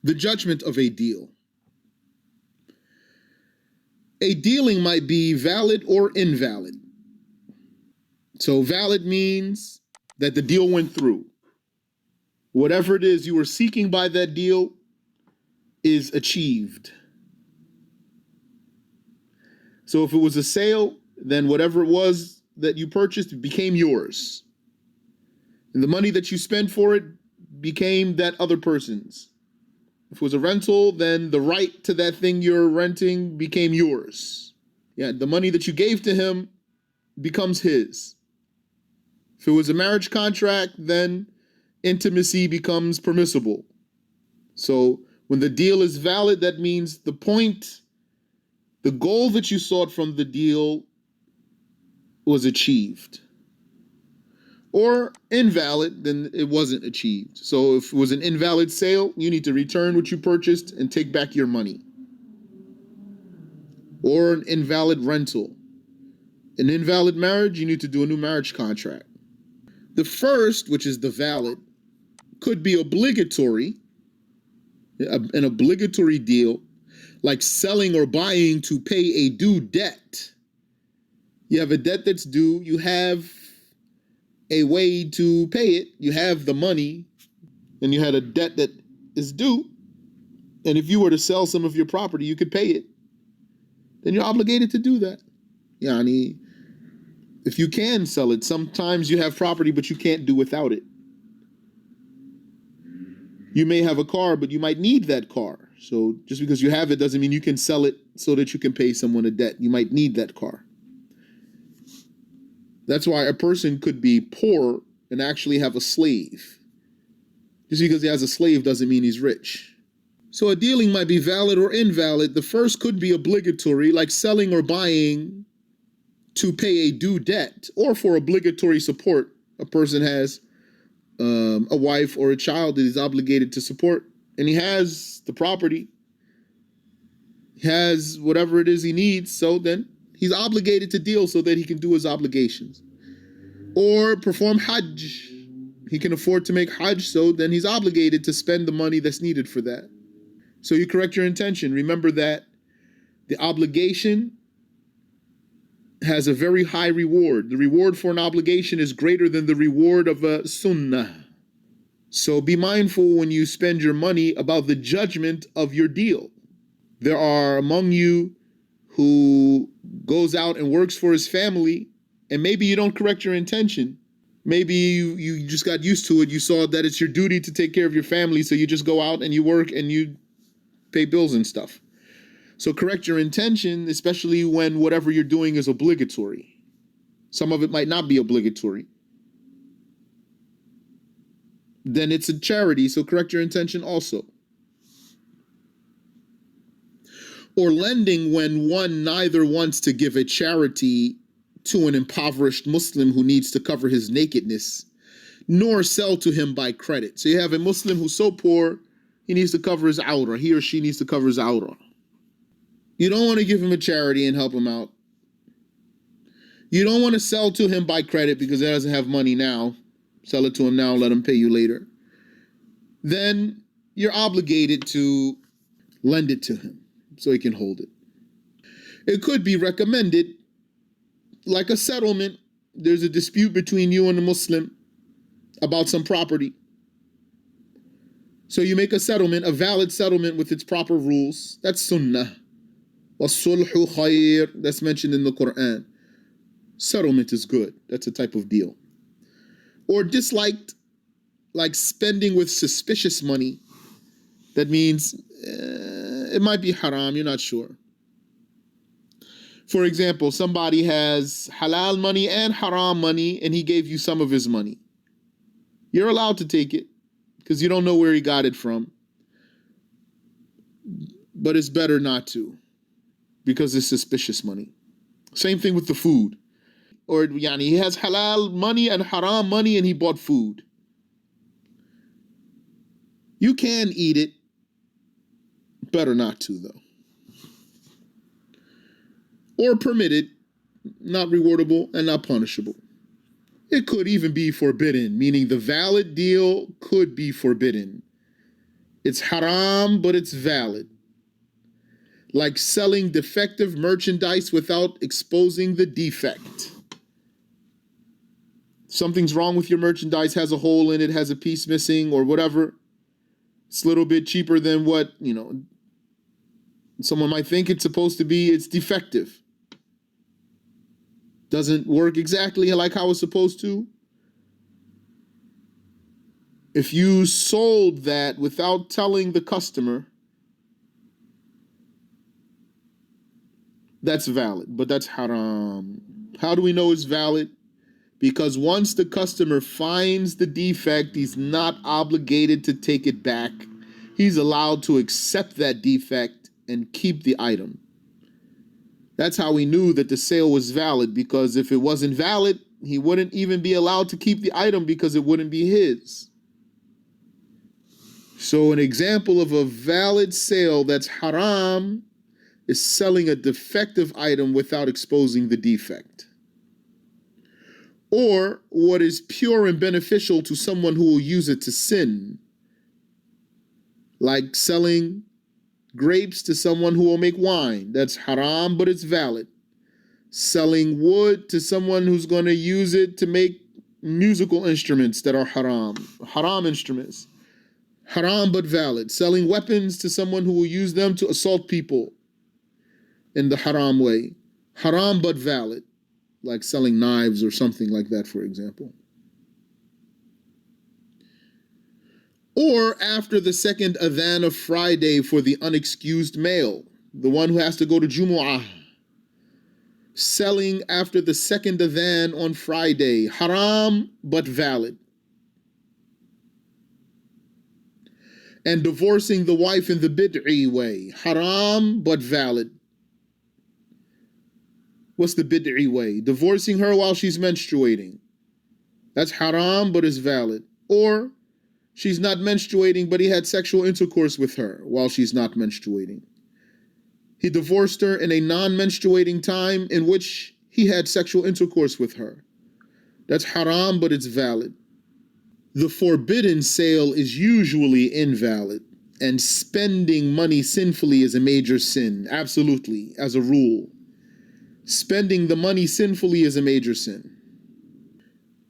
The judgment of a deal. A dealing might be valid or invalid. So valid means that the deal went through. Whatever it is you were seeking by that deal is achieved. So if it was a sale, then whatever it was that you purchased became yours. And the money that you spent for it became that other person's. If it was a rental, then the right to that thing you're renting became yours. Yeah, the money that you gave to him becomes his. If it was a marriage contract, then intimacy becomes permissible. So when the deal is valid, that means the goal that you sought from the deal was achieved. Or invalid, then it wasn't achieved. So if it was an invalid sale, you need to return what you purchased and take back your money. Or an invalid rental. An invalid marriage, you need to do a new marriage contract. The first, which is the valid, could be obligatory, an obligatory deal, like selling or buying to pay a due debt. You have a debt that's due, you have a way to pay it, you have the money, and you had a debt that is due, and if you were to sell some of your property, you could pay it, then you're obligated to do that. Yani, if you can sell it, sometimes you have property, but you can't do without it. You may have a car, but you might need that car. So just because you have it doesn't mean you can sell it so that you can pay someone a debt. You might need that car. That's why a person could be poor and actually have a slave. Just because he has a slave doesn't mean he's rich. So a dealing might be valid or invalid. The first could be obligatory, like selling or buying to pay a due debt, or for obligatory support. A person has a wife or a child that he's obligated to support, and he has the property, he has whatever it is he needs, so then he's obligated to deal so that he can do his obligations. Or perform Hajj. He can afford to make Hajj, so then he's obligated to spend the money that's needed for that. So you correct your intention. Remember that the obligation has a very high reward. The reward for an obligation is greater than the reward of a sunnah. So be mindful when you spend your money about the judgment of your deal. There are among you who goes out and works for his family, and maybe you don't correct your intention. Maybe you just got used to it. You saw that it's your duty to take care of your family, so you just go out and you work and you pay bills and stuff. So correct your intention, especially when whatever you're doing is obligatory. Some of it might not be obligatory. Then it's a charity, so correct your intention also. Or lending when one neither wants to give a charity to an impoverished Muslim who needs to cover his nakedness, nor sell to him by credit. So you have a Muslim who's so poor, he needs to cover his awrah. He or she needs to cover his awrah. You don't want to give him a charity and help him out. You don't want to sell to him by credit because he doesn't have money now. Sell it to him now, let him pay you later. Then you're obligated to lend it to him so he can hold it. It could be recommended, like a settlement. There's a dispute between you and a Muslim about some property. So you make a settlement, a valid settlement with its proper rules. That's sunnah. وَالصُّلْحُ خَيْرٌ. That's mentioned in the Quran. Settlement is good. That's a type of deal. Or disliked, like spending with suspicious money. That means it might be haram, you're not sure. For example, somebody has halal money and haram money, and he gave you some of his money. You're allowed to take it because you don't know where he got it from. But it's better not to, because it's suspicious money. Same thing with the food. Or he has halal money and haram money and he bought food. You can eat it, better not to though. Or permitted, not rewardable and not punishable. It could even be forbidden, meaning the valid deal could be forbidden. It's haram, but it's valid. Like selling defective merchandise without exposing the defect. Something's wrong with your merchandise, has a hole in it, has a piece missing or whatever. It's a little bit cheaper than what, someone might think it's supposed to be. It's defective. Doesn't work exactly like how it's supposed to. If you sold that without telling the customer, that's valid, but that's haram. How do we know it's valid? Because once the customer finds the defect, he's not obligated to take it back. He's allowed to accept that defect and keep the item. That's how we knew that the sale was valid, because if it wasn't valid, he wouldn't even be allowed to keep the item because it wouldn't be his. So an example of a valid sale that's haram is selling a defective item without exposing the defect. Or what is pure and beneficial to someone who will use it to sin, like selling grapes to someone who will make wine. That's haram, but it's valid. Selling wood to someone who's going to use it to make musical instruments that are haram instruments. Haram, but valid. Selling weapons to someone who will use them to assault people in the haram way. Haram, but valid. Like selling knives or something like that, for example. Or after the second adhan of Friday for the unexcused male, the one who has to go to Jumu'ah. Selling after the second adhan on Friday, haram but valid. And divorcing the wife in the bid'i way, haram but valid. What's the bid'i way? Divorcing her while she's menstruating. That's haram, but is valid. Or she's not menstruating, but he had sexual intercourse with her while she's not menstruating. He divorced her in a non-menstruating time in which he had sexual intercourse with her. That's haram, but it's valid. The forbidden sale is usually invalid, and spending money sinfully is a major sin, absolutely, as a rule. Spending the money sinfully is a major sin.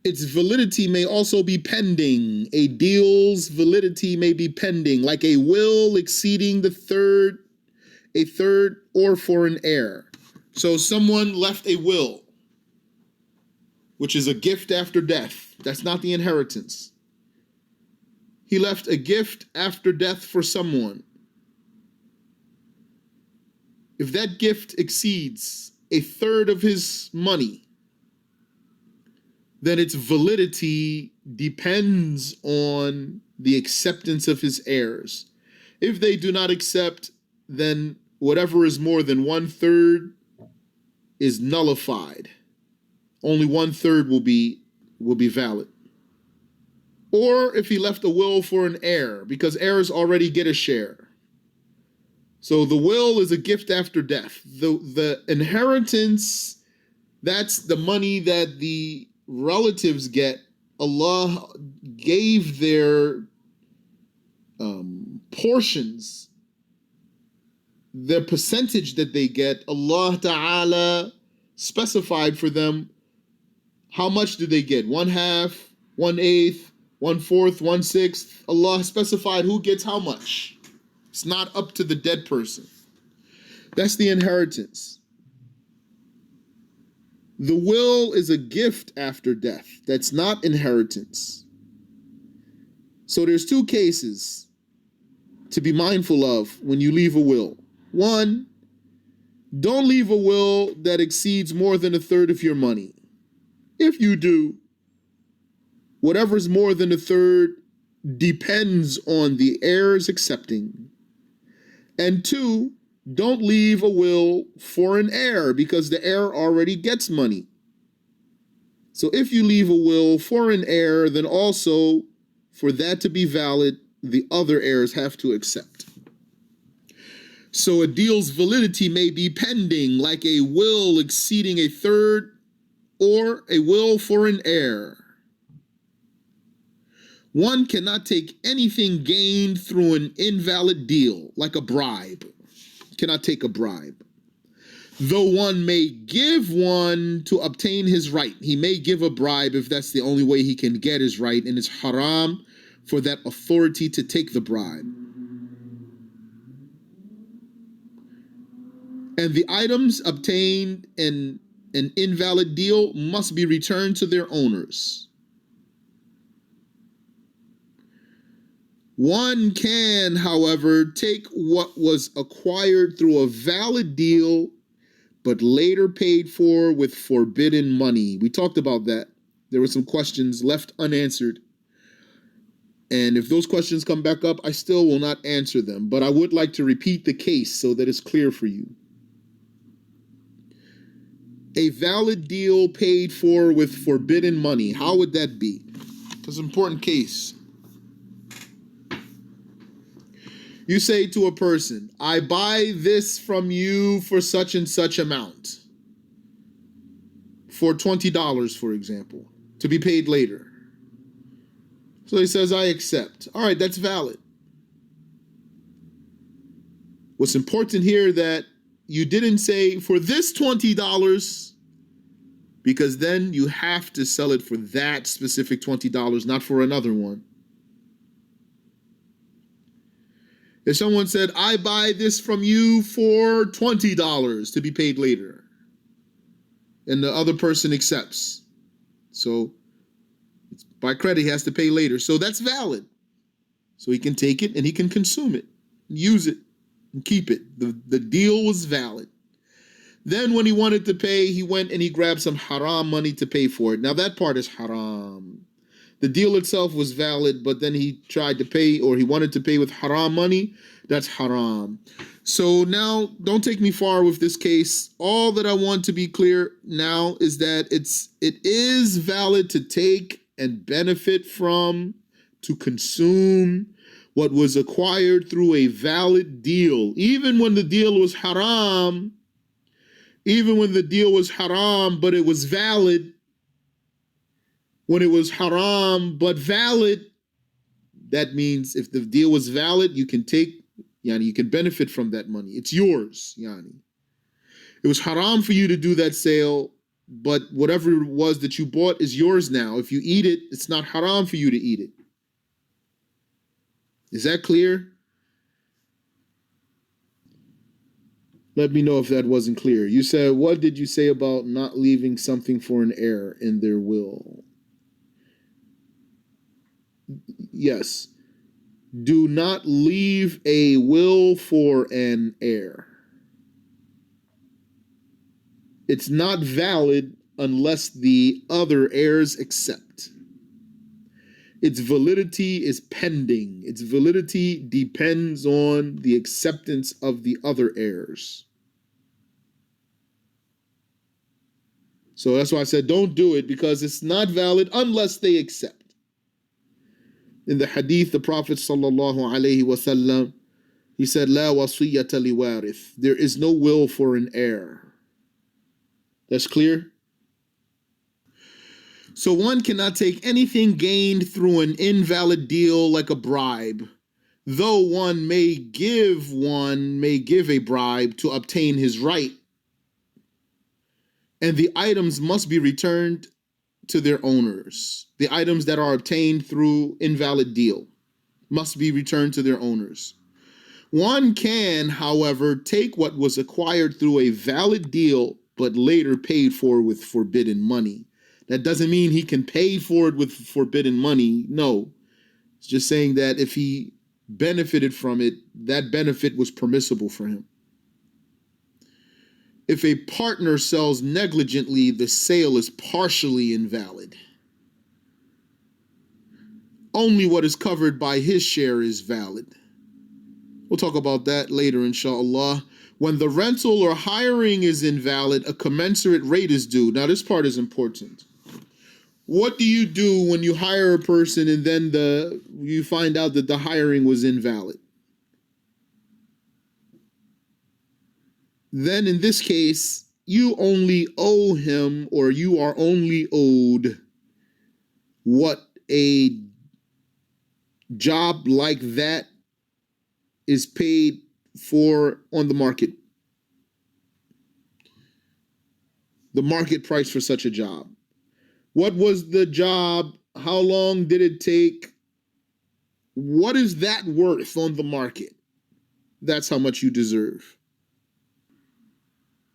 Its validity may also be pending. A deal's validity may be pending, like a will exceeding a third, or for an heir. So someone left a will, which is a gift after death. That's not the inheritance. He left a gift after death for someone. If that gift exceeds a third of his money, then its validity depends on the acceptance of his heirs. If they do not accept, then whatever is more than 1/3 is nullified. Only 1/3 will be valid. Or if he left a will for an heir, because heirs already get a share. So the will is a gift after death. The inheritance, that's the money that the relatives get. Allah gave their portions, their percentage that they get. Allah Ta'ala specified for them how much do they get. 1/2, 1/8, 1/4, 1/6. Allah specified who gets how much. It's not up to the dead person. That's the inheritance. The will is a gift after death. That's not inheritance. So there's two cases to be mindful of when you leave a will. One, don't leave a will that exceeds more than 1/3 of your money. If you do, whatever's more than 1/3 depends on the heirs accepting. And two, don't leave a will for an heir, because the heir already gets money. So if you leave a will for an heir, then also for that to be valid, the other heirs have to accept. So a deal's validity may be pending, like a will exceeding 1/3 or a will for an heir. One cannot take anything gained through an invalid deal, like a bribe. Cannot take a bribe. Though one may give one to obtain his right. He may give a bribe if that's the only way he can get his right, and it's haram for that authority to take the bribe. And the items obtained in an invalid deal must be returned to their owners. One can, however, take what was acquired through a valid deal but later paid for with forbidden money. We talked about that. There were some questions left unanswered. And if those questions come back up, I still will not answer them. But I would like to repeat the case so that it's clear for you. A valid deal paid for with forbidden money. How would that be? It's an important case. You say to a person, I buy this from you for such and such amount. For $20, for example, to be paid later. So he says, I accept. All right, that's valid. What's important here that you didn't say for this $20, because then you have to sell it for that specific $20, not for another one. If someone said, I buy this from you for $20 to be paid later, and the other person accepts, so by credit, he has to pay later. So that's valid. So he can take it and he can consume it, use it, and keep it. The deal was valid. Then when he wanted to pay, he went and he grabbed some haram money to pay for it. Now that part is haram. The deal itself was valid, but then he tried to pay, or he wanted to pay with haram money. That's haram. So now, don't take me far with this case. All that I want to be clear now is that it is valid to take and benefit from, to consume what was acquired through a valid deal. Even when the deal was haram, but it was valid. When it was haram but valid, that means if the deal was valid, you can take, you can benefit from that money. It's yours, It was haram for you to do that sale, but whatever it was that you bought is yours now. If you eat it, it's not haram for you to eat it. Is that clear? Let me know if that wasn't clear. You said, what did you say about not leaving something for an heir in their will? Yes. Do not leave a will for an heir. It's not valid unless the other heirs accept. Its validity is pending. Its validity depends on the acceptance of the other heirs. So that's why I said don't do it, because it's not valid unless they accept. In the hadith, the Prophet sallallahu alaihi wasallam, he said, "La wasiyyata liwarith." There is no will for an heir. That's clear? So one cannot take anything gained through an invalid deal like a bribe, though one may give a bribe to obtain his right, and the items must be returned to their owners. The items that are obtained through invalid deal must be returned to their owners. One can, however, take what was acquired through a valid deal but later paid for with forbidden money. That doesn't mean he can pay for it with forbidden money. No. It's just saying that if he benefited from it, that benefit was permissible for him. If a partner sells negligently, the sale is partially invalid. Only what is covered by his share is valid. We'll talk about that later, inshallah. When the rental or hiring is invalid, a commensurate rate is due. Now, this part is important. What do you do when you hire a person and then you find out that the hiring was invalid? Then in this case, you only owe him, or you are only owed what a job like that is paid for on the market. The market price for such a job. What was the job? How long did it take? What is that worth on the market? That's how much you deserve.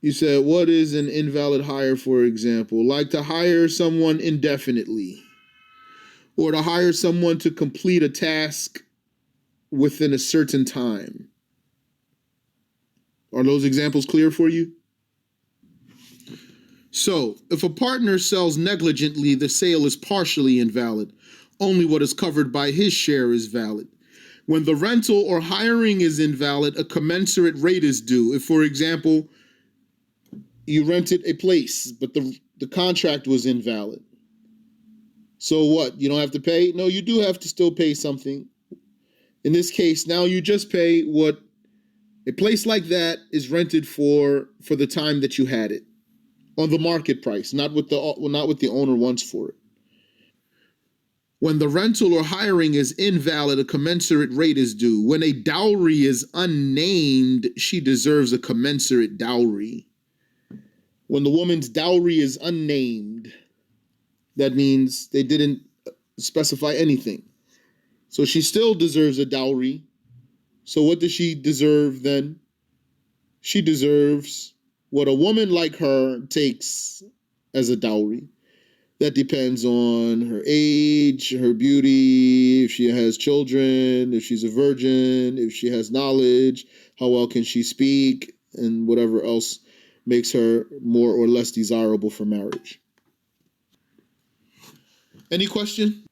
You said, what is an invalid hire, for example? Like to hire someone indefinitely, or to hire someone to complete a task within a certain time. Are those examples clear for you? So, if a partner sells negligently, the sale is partially invalid. Only what is covered by his share is valid. When the rental or hiring is invalid, a commensurate rate is due. If, for example, you rented a place, but the contract was invalid. So what? You don't have to pay? No, you do have to still pay something. In this case, now you just pay what a place like that is rented for the time that you had it, on the market price, not what the owner wants for it. When the rental or hiring is invalid, a commensurate rate is due. When a dowry is unnamed, she deserves a commensurate dowry. When the woman's dowry is unnamed, that means they didn't specify anything. So she still deserves a dowry. So what does she deserve then? She deserves what a woman like her takes as a dowry. That depends on her age, her beauty, if she has children, if she's a virgin, if she has knowledge, how well can she speak, and whatever else makes her more or less desirable for marriage. Any question?